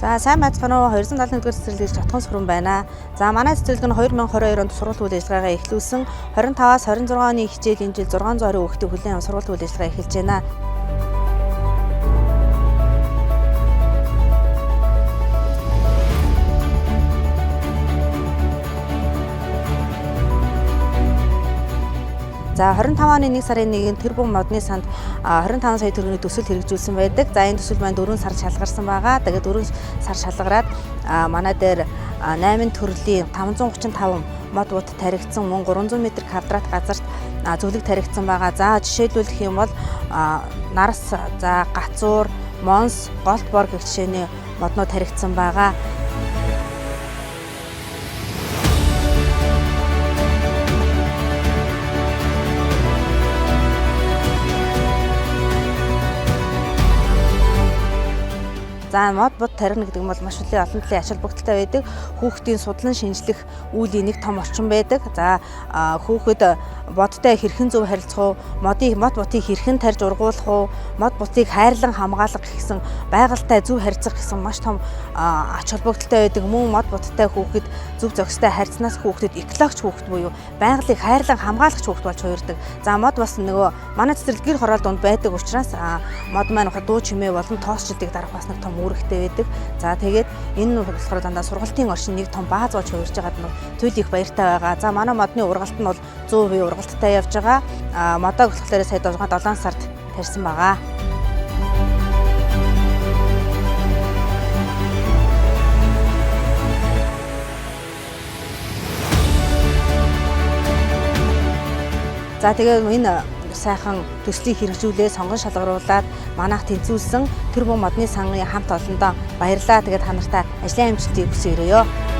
За сайн байцгаана уу 271-р цэцэрлэгч Чотгон Сүрэн байна. За манай цэцэрлэг нь 2022 онд сургууль үйл ажиллагаагаа эхлүүлсэн 25-аас 26 оны хичээлийн жил 620 хүүхдийн хүлээн аван сургууль үйл ажиллагаа эхэлж байна. За 25 оны 1 сарын 1-нд тэр бүхэн модны санд 25 сая төгрөгийн төсөл хэрэгжүүлсэн байдаг. За энэ төсөл маань 4 сар шалгарсан байгаа. Тэгээд 4 сар шалгараад манай дээр 8 төрлийн 535 мод бут таригдсан мөн 300 м квадрат газарт зөвлөг таригдсан байгаа. За жишээлбэлэх юм бол нарс, за гацуур, монс, голт бор гэх жишээний моднууд таригдсан байгаа. За мод бод тархина гэдэг нь бол маш их олон талын ач холбогдолтой байдаг. Хүүхдийн судлан шинжлэх үүлийн нэг том орчин байдаг. За хүүхэд бодтой хэрхэн зөв харилцах уу, мод бутыг хэрхэн тарьж ургуулах уу, мод бутыг хайрлан хамгаалах гэсэн байгальтай зөв харьцах гэсэн маш том ач холбогдолтой байдаг. Мөн мод буттай хүүхэд зөв зохистой харьцнаас хүүхдэд экологч хүүхэд буюу байгалыг хайрлан хамгаалагч хүүхэд болж хувирдаг. За мод бас нөгөө манай цэцэрлэг гэр хороол донд байдаг учраас мод маань дуу чимээ болон тоосчлыг дарах бас нэг том үүрэгтэй байдаг. За тэгээд энэ нь болохоор дандаа сургалтын оршин нэг том бааз болж хувирж байгаад нь туйл их баяртай байгаа. За манай модны ургалт нь бол 100% ургалттай явж байгаа. Модоо болохоор сая 7 сард тарьсан байгаа. За тэгээд энэ сайхан төслийг хэрэгжүүлээ сонгон шалгаруулад манайх тэнцвүүлсэн тэр бүхэн модны сангийн хамт олондоо баярлалаа. Тэгээд та нартай ажлын амжилтыг хүсье өрөөё.